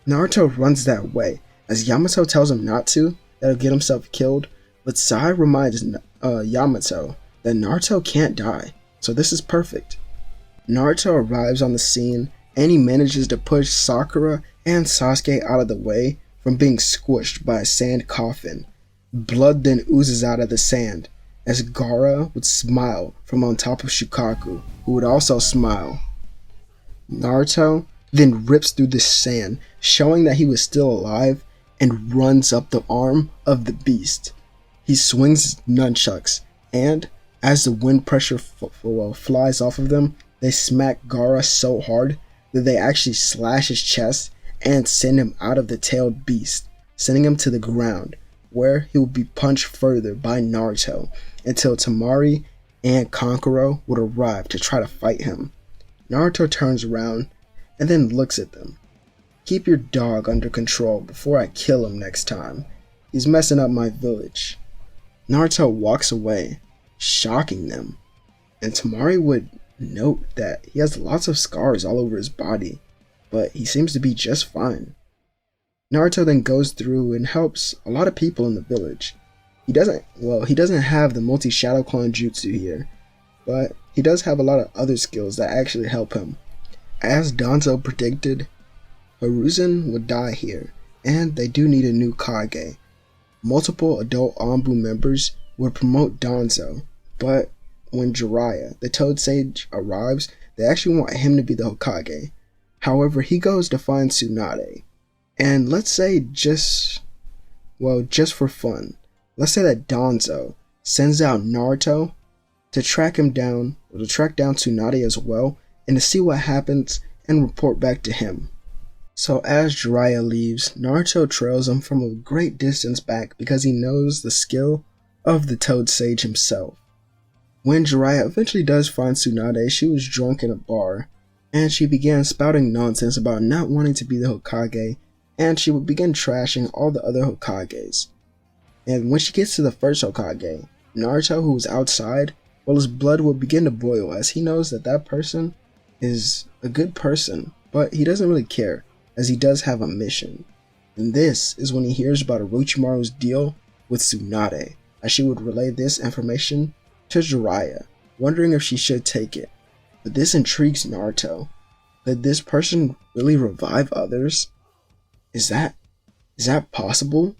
Naruto runs that way, as Yamato tells him not to, that'll get himself killed, but Sai reminds Yamato that Naruto can't die, so this is perfect. Naruto arrives on the scene, and he manages to push Sakura and Sasuke out of the way from being squished by a sand coffin. Blood then oozes out of the sand, as Gaara would smile from on top of Shukaku, who would also smile. Naruto then rips through the sand, showing that he was still alive, and runs up the arm of the beast. He swings his nunchucks, and as the wind pressure flies off of them, they smack Gaara so hard that they actually slash his chest and send him out of the tailed beast, sending him to the ground, where he will be punched further by Naruto until Temari and Kankuro would arrive to try to fight him. Naruto turns around and then looks at them. Keep your dog under control before I kill him next time. He's messing up my village. Naruto walks away, shocking them, and Temari would note that he has lots of scars all over his body, but he seems to be just fine. Naruto then goes through and helps a lot of people in the village. He doesn't have the multi-shadow clone jutsu here, but he does have a lot of other skills that actually help him. As Danzo predicted, Hiruzen would die here, and they do need a new Kage. Multiple adult ANBU members would promote Danzo, but when Jiraiya, the Toad Sage, arrives, they actually want him to be the Hokage. However, he goes to find Tsunade. And let's say just for fun, let's say that Danzo sends out Naruto to track him down, or to track down Tsunade as well, and to see what happens and report back to him. So as Jiraiya leaves, Naruto trails him from a great distance back because he knows the skill of the Toad Sage himself. When Jiraiya eventually does find Tsunade, she was drunk in a bar, and she began spouting nonsense about not wanting to be the Hokage, and she would begin trashing all the other Hokages. And when she gets to the first Hokage, Naruto, who was outside, his blood will begin to boil as he knows that that person is a good person, but he doesn't really care, as he does have a mission. And this is when he hears about Orochimaru's deal with Tsunade, as she would relay this information to Jiraiya, wondering if she should take it. But this intrigues Naruto. Could this person really revive others? Is that possible?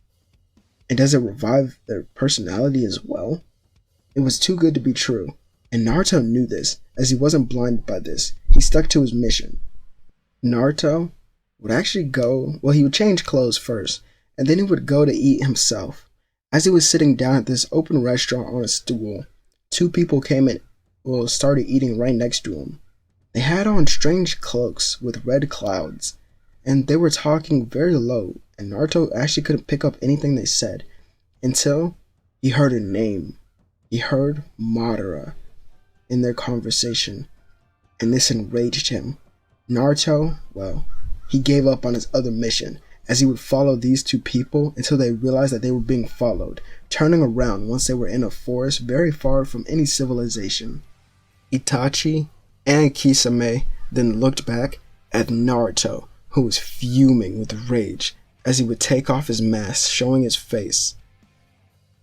And does it revive their personality as well? It was too good to be true, and Naruto knew this, as he wasn't blinded by this. He stuck to his mission. Naruto would actually he would change clothes first, and then he would go to eat himself. As he was sitting down at this open restaurant on a stool, two people came in, started eating right next to him. They had on strange cloaks with red clouds, and they were talking very low, and Naruto actually couldn't pick up anything they said, until he heard a name. He heard Madara in their conversation, and this enraged him. Naruto, he gave up on his other mission, as he would follow these two people until they realized that they were being followed, turning around once they were in a forest very far from any civilization. Itachi and Kisame then looked back at Naruto, who was fuming with rage, as he would take off his mask, showing his face.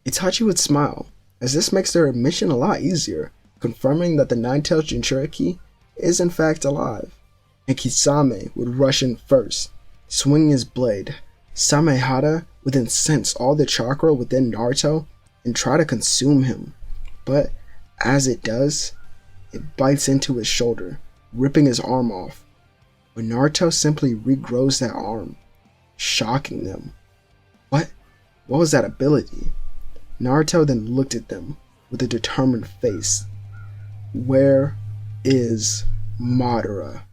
Itachi would smile, as this makes their mission a lot easier, confirming that the Nine-Tailed Jinchuriki is in fact alive. And Kisame would rush in first, swinging his blade, Samehada would then sense all the chakra within Naruto and try to consume him, but as it does, it bites into his shoulder, ripping his arm off. But Naruto simply regrows that arm, shocking them. What was that ability? Naruto then looked at them with a determined face. Where is Madara?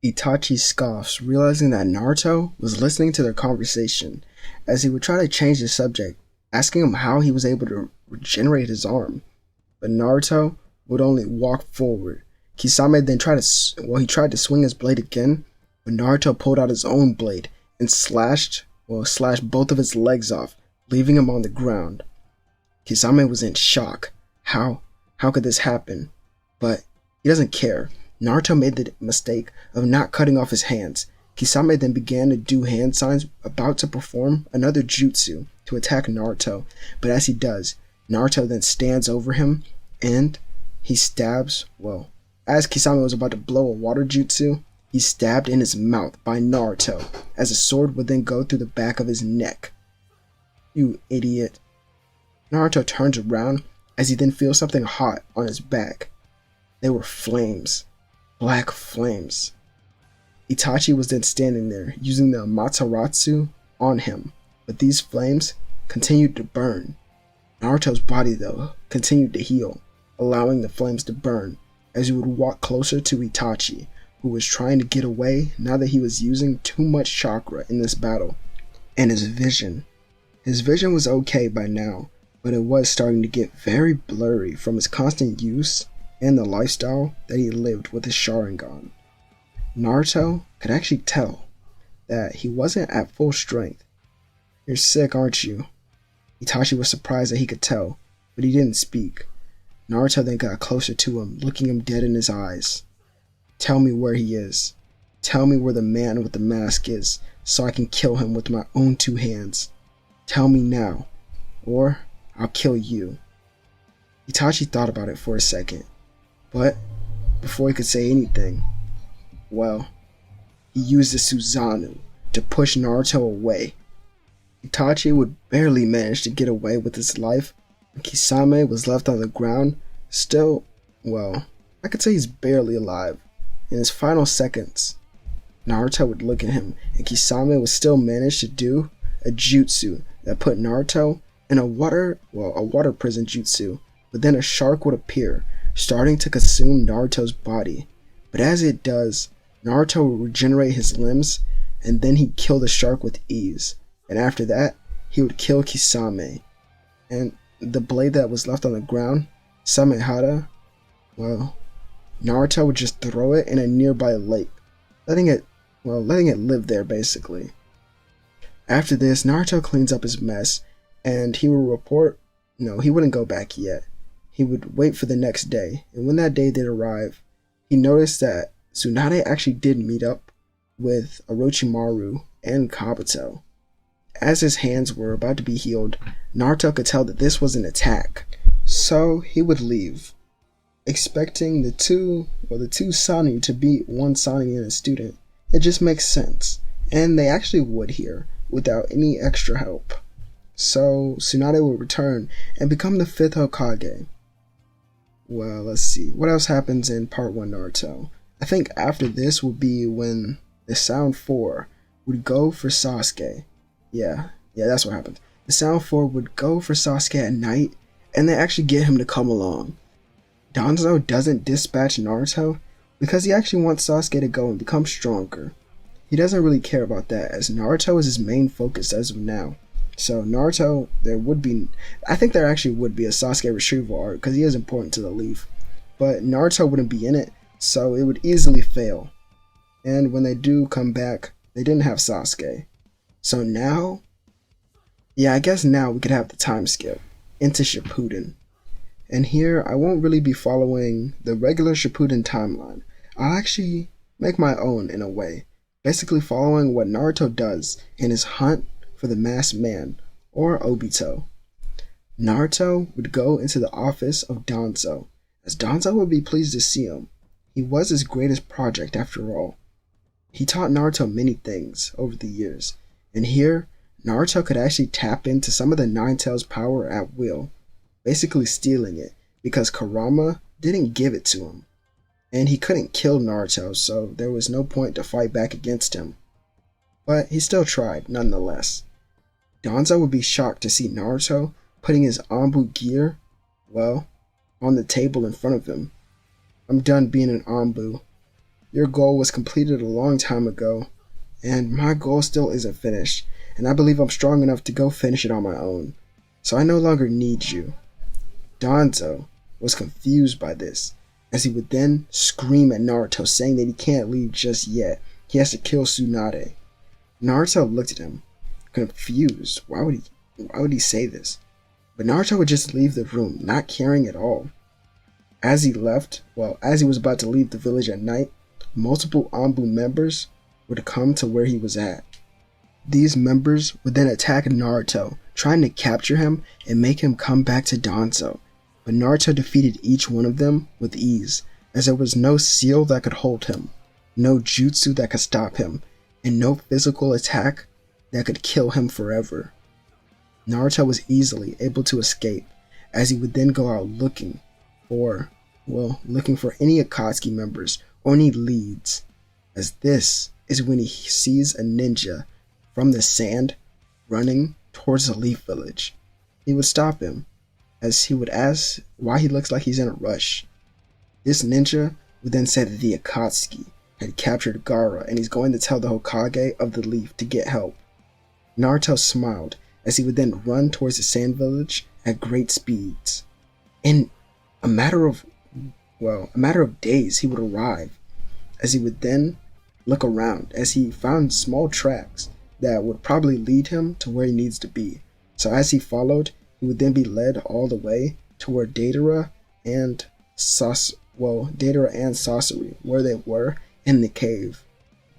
Itachi scoffs, realizing that Naruto was listening to their conversation, as he would try to change the subject, asking him how he was able to regenerate his arm. But Naruto would only walk forward. Kisame then tried to swing his blade again, but Naruto pulled out his own blade and slashed both of his legs off, leaving him on the ground. Kisame was in shock. How could this happen? But he doesn't care. Naruto made the mistake of not cutting off his hands. Kisame then began to do hand signs, about to perform another jutsu to attack Naruto, but as he does, Naruto then stands over him and he stabs, as Kisame was about to blow a water jutsu, he's stabbed in his mouth by Naruto, as a sword would then go through the back of his neck. You idiot. Naruto turns around as he then feels something hot on his back. They were flames. Black flames. Itachi was then standing there, using the Amaterasu on him, but these flames continued to burn. Naruto's body, though, continued to heal, allowing the flames to burn, as he would walk closer to Itachi, who was trying to get away now that he was using too much chakra in this battle. And his vision was okay by now, but it was starting to get very blurry from his constant use and the lifestyle that he lived with his Sharingan. Naruto could actually tell that he wasn't at full strength. You're sick, aren't you? Itachi was surprised that he could tell, but he didn't speak. Naruto then got closer to him, looking him dead in his eyes. Tell me where he is. Tell me where the man with the mask is, so I can kill him with my own two hands. Tell me now, or I'll kill you. Itachi thought about it for a second, but before he could say anything, he used the Susanoo to push Naruto away. Itachi would barely manage to get away with his life, and Kisame was left on the ground, still, I could say he's barely alive. In his final seconds, Naruto would look at him, and Kisame would still manage to do a jutsu that put Naruto in a water prison jutsu, but then a shark would appear, starting to consume Naruto's body. But as it does, Naruto would regenerate his limbs, and then he'd kill the shark with ease. And after that, he would kill Kisame. And the blade that was left on the ground, Samehada, Naruto would just throw it in a nearby lake, letting it live there basically. After this, Naruto cleans up his mess, and he would report, he wouldn't go back yet. He would wait for the next day, and when that day did arrive, he noticed that Tsunade actually did meet up with Orochimaru and Kabuto. As his hands were about to be healed, Naruto could tell that this was an attack, so he would leave, expecting the two Sannin to beat one Sannin and a student. It just makes sense, and they actually would here, without any extra help. So Tsunade would return and become the 5th Hokage. Let's see, what else happens in Part 1 Naruto? I think after this would be when the Sound 4 would go for Sasuke. Yeah, that's what happened. The Sound 4 would go for Sasuke at night, and they actually get him to come along. Danzo doesn't dispatch Naruto because he actually wants Sasuke to go and become stronger. He doesn't really care about that, as Naruto is his main focus as of now. So Naruto, I think there actually would be a Sasuke retrieval arc, because he is important to the Leaf. But Naruto wouldn't be in it, so it would easily fail. And when they do come back, they didn't have Sasuke. So now, I guess now we could have the time skip into Shippuden. And here, I won't really be following the regular Shippuden timeline. I'll actually make my own in a way, basically following what Naruto does in his hunt for the masked man, or Obito. Naruto would go into the office of Danzo, as Danzo would be pleased to see him. He was his greatest project after all. He taught Naruto many things over the years, And here, Naruto could actually tap into some of the Nine Tails' power at will, basically stealing it, because Kurama didn't give it to him. And he couldn't kill Naruto, so there was no point to fight back against him. But he still tried, nonetheless. Danzo would be shocked to see Naruto putting his ANBU gear, well, on the table in front of him. I'm done being an ANBU. Your goal was completed a long time ago, and my goal still isn't finished, and I believe I'm strong enough to go finish it on my own. So I no longer need you. Danzo was confused by this, as he would then scream at Naruto, saying that he can't leave just yet. He has to kill Tsunade. Naruto looked at him, confused. Why would he say this? But Naruto would just leave the room, not caring at all. As he was about to leave the village at night, multiple ANBU members would come to where he was at. These members would then attack Naruto, trying to capture him and make him come back to Danzo. But Naruto defeated each one of them with ease, as there was no seal that could hold him, no jutsu that could stop him, and no physical attack that could kill him forever. Naruto was easily able to escape, as he would then go out looking for any Akatsuki members or any leads, as this is when he sees a ninja from the sand running towards the Leaf Village. He would stop him, as he would ask why he looks like he's in a rush. This ninja would then say that the Akatsuki had captured Gaara and he's going to tell the Hokage of the Leaf to get help. Naruto smiled, as he would then run towards the sand village at great speeds. In a matter of days, he would arrive, as he would then look around, as he found small tracks that would probably lead him to where he needs to be. So as he followed, he would then be led all the way to where Datara and Sasori, where they were in the cave.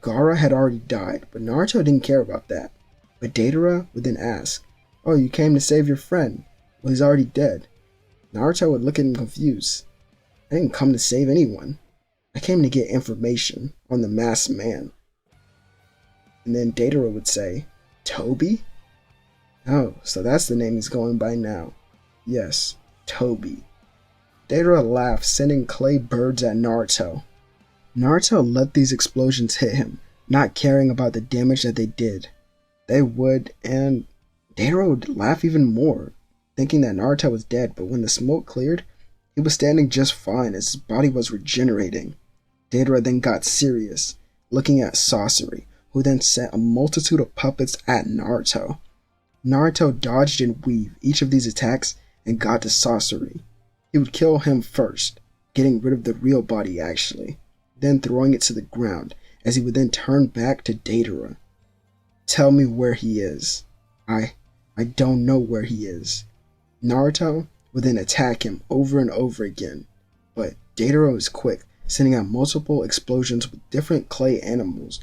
Gaara had already died, but Naruto didn't care about that. But Datara would then ask, "Oh, you came to save your friend. Well, he's already dead." Naruto would look at him confused. "I didn't come to save anyone. I came to get information on the masked man." And then Datara would say, "Toby? Oh, so that's the name he's going by now. Yes, Toby." Datara laughed, sending clay birds at Naruto. Naruto let these explosions hit him, not caring about the damage that they did. They would, and Datara would laugh even more, thinking that Naruto was dead, but when the smoke cleared, he was standing just fine as his body was regenerating. Datara then got serious, looking at Sasori, who then sent a multitude of puppets at Naruto. Naruto dodged and weaved each of these attacks and got to Sasori. He would kill him first, getting rid of the real body actually, then throwing it to the ground, as he would then turn back to Datara. "Tell me where he is." I don't know where he is." Naruto would then attack him over and over again, but Datara was quick, sending out multiple explosions with different clay animals.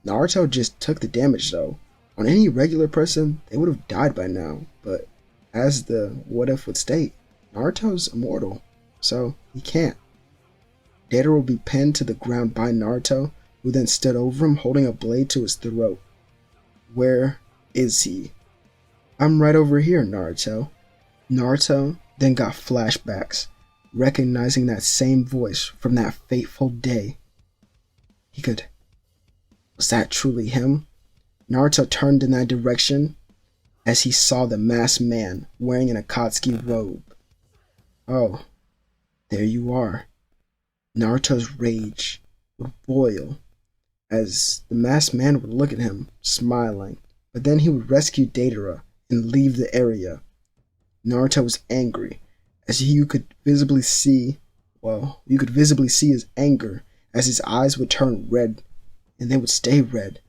Naruto just took the damage though. On any regular person, they would have died by now, but as the what if would state, Naruto's immortal, so he can't. Datara would be pinned to the ground by Naruto, who then stood over him holding a blade to his throat. "Where is he?" "I'm right over here, Naruto." Naruto then got flashbacks, recognizing that same voice from that fateful day. Was that truly him? Naruto turned in that direction as he saw the masked man wearing an Akatsuki robe. "Oh, there you are." Naruto's rage would boil as the masked man would look at him, smiling, but then he would rescue Datara and leave the area. Naruto was angry, as you could visibly see his anger as his eyes would turn red, and they would stay red,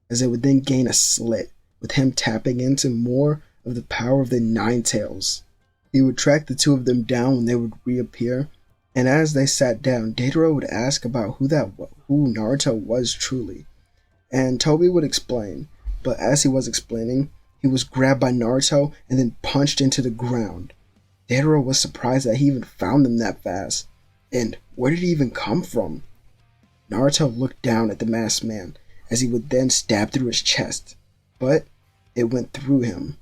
as they would then gain a slit, with him tapping into more of the power of the Nine Tails. He would track the two of them down when they would reappear, and as they sat down, Datara would ask about who Naruto was truly, and Toby would explain, but as he was explaining, he was grabbed by Naruto and then punched into the ground. Datara was surprised that he even found them that fast, and where did he even come from? Naruto looked down at the masked man as he would then stab through his chest, but it went through him.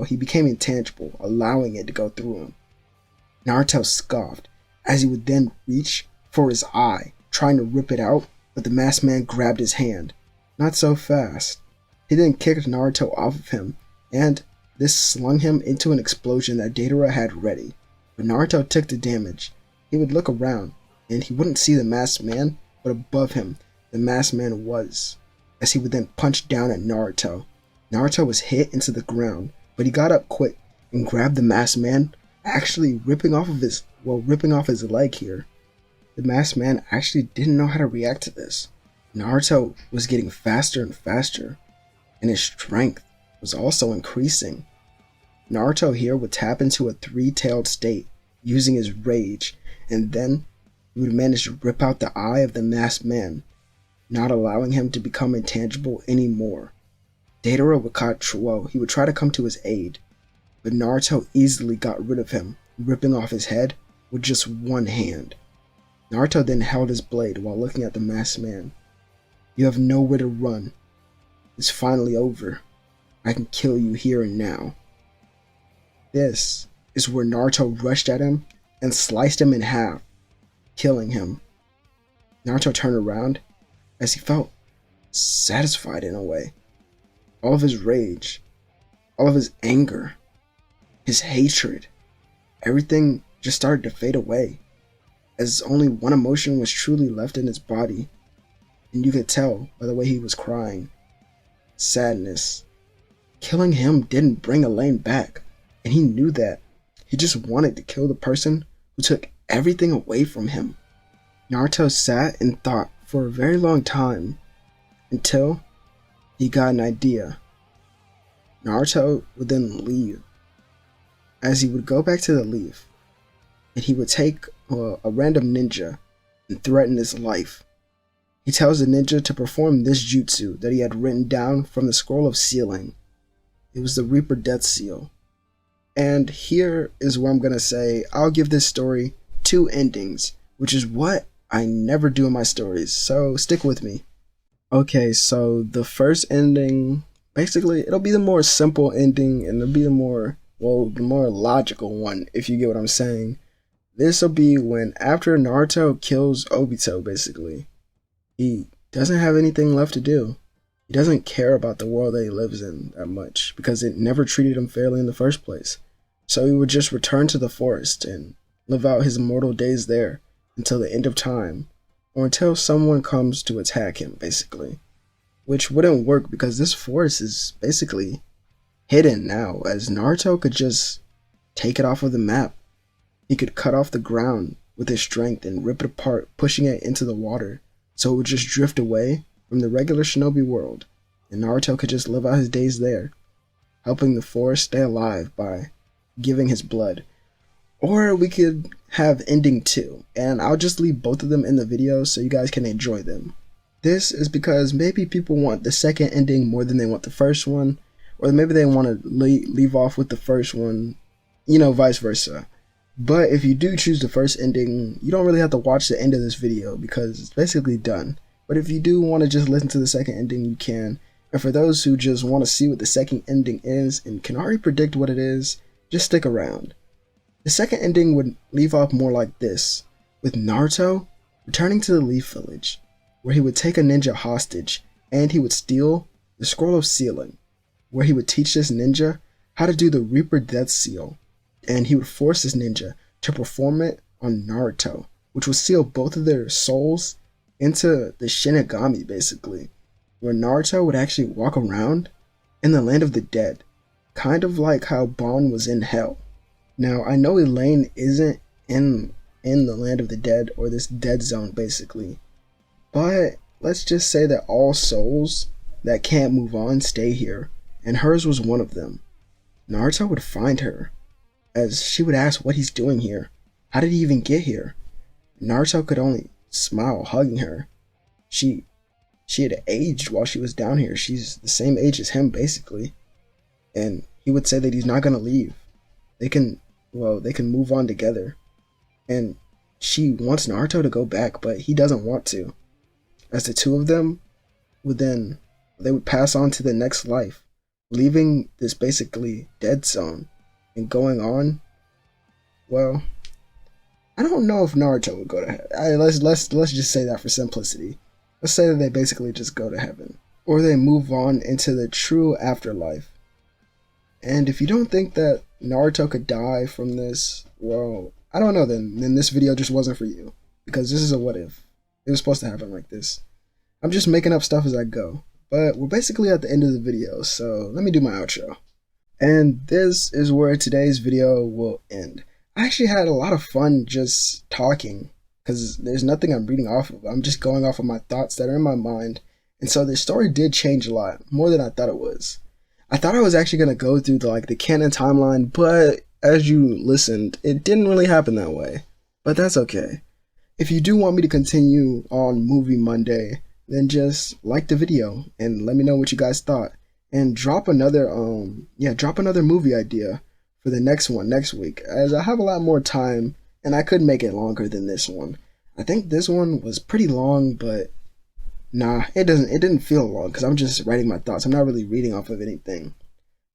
He became intangible, allowing it to go through him. Naruto scoffed, as he would then reach for his eye, trying to rip it out, but the masked man grabbed his hand. Not so fast. He then kicked Naruto off of him, and this slung him into an explosion that Deidara had ready. But Naruto took the damage. He would look around, and he wouldn't see the masked man, but above him, the masked man was, as he would then punch down at Naruto. Naruto was hit into the ground, but he got up quick and grabbed the masked man, actually ripping off his leg here. The masked man actually didn't know how to react to this. Naruto was getting faster and faster, and his strength was also increasing. Naruto here would tap into a three-tailed state using his rage, and then he would manage to rip out the eye of the masked man, not allowing him to become intangible anymore. Deidara would try to come to his aid, but Naruto easily got rid of him, ripping off his head with just one hand. Naruto then held his blade while looking at the masked man. "You have nowhere to run. It's finally over. I can kill you here and now." This is where Naruto rushed at him and sliced him in half, killing him. Naruto turned around as he felt satisfied in a way. All of his rage, all of his anger, his hatred, everything just started to fade away, as only one emotion was truly left in his body, and you could tell by the way he was crying. Sadness. Killing him didn't bring Elaine back, and he knew that. He just wanted to kill the person who took everything away from him. Naruto sat and thought for a very long time, until he got an idea. Naruto would then leave. As he would go back to the leaf, and he would take a random ninja and threaten his life. He tells the ninja to perform this jutsu that he had written down from the scroll of sealing. It was the Reaper Death Seal. And here is where I'm going to say I'll give this story 2 endings, which is what I never do in my stories, so stick with me. Okay, so the first ending, basically, it'll be the more simple ending, and it'll be the more logical one, if you get what I'm saying. This will be when after Naruto kills Obito, basically. He doesn't have anything left to do. He doesn't care about the world that he lives in that much, because it never treated him fairly in the first place. So he would just return to the forest and live out his immortal days there until the end of time, or until someone comes to attack him, basically. Which wouldn't work because this forest is basically hidden now, as Naruto could just take it off of the map. He could cut off the ground with his strength and rip it apart, pushing it into the water, so it would just drift away from the regular shinobi world, and Naruto could just live out his days there, helping the forest stay alive by giving his blood. Or we could have ending 2, and I'll just leave both of them in the video so you guys can enjoy them. This is because maybe people want the second ending more than they want the first one, or maybe they want to leave off with the first one, vice versa. But if you do choose the first ending, you don't really have to watch the end of this video because it's basically done. But if you do want to just listen to the second ending, you can. And for those who just want to see what the second ending is and can already predict what it is, just stick around. The second ending would leave off more like this, with Naruto returning to the Leaf Village, where he would take a ninja hostage and he would steal the Scroll of Sealing, where he would teach this ninja how to do the Reaper Death Seal, and he would force this ninja to perform it on Naruto, which would seal both of their souls into the Shinigami, basically, where Naruto would actually walk around in the land of the dead, kind of like how Bon was in hell. Now, I know Elaine isn't in the land of the dead, or this dead zone, basically, but let's just say that all souls that can't move on stay here, and hers was one of them. Naruto would find her, as she would ask what he's doing here. How did he even get here? Naruto could only smile, hugging her. She had aged while she was down here. She's the same age as him, basically. And he would say that he's not gonna leave. They can move on together. And she wants Naruto to go back, but he doesn't want to. As the two of them would then they would pass on to the next life, leaving this basically dead zone and going on. Well, I don't know if Naruto would go to heaven. Let's just say that for simplicity. Let's say that they basically just go to heaven, or they move on into the true afterlife. And if you don't think that Naruto could die from this, well, I don't know. Then this video just wasn't for you, because this is a what if. It was supposed to happen like this. I'm just making up stuff as I go. But we're basically at the end of the video, so let me do my outro. And this is where today's video will end. I actually had a lot of fun just talking, because there's nothing I'm reading off of. I'm just going off of my thoughts that are in my mind. And so the story did change a lot, more than I thought it was. I thought I was actually going to go through the canon timeline, but as you listened, it didn't really happen that way. But that's okay. If you do want me to continue on Movie Monday, then just like the video and let me know what you guys thought. And drop another movie idea for the next one next week, as I have a lot more time and I could make it longer than this one. I think this one was pretty long, but nah, it didn't feel long because I'm just writing my thoughts. I'm not really reading off of anything.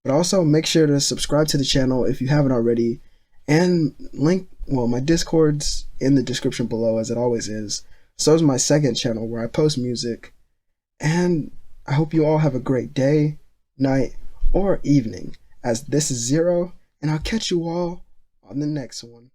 But also make sure to subscribe to the channel if you haven't already, and my Discord's in the description below, as it always is. So is my second channel where I post music. And I hope you all have a great day, night, or evening, as this is Zero, and I'll catch you all on the next one.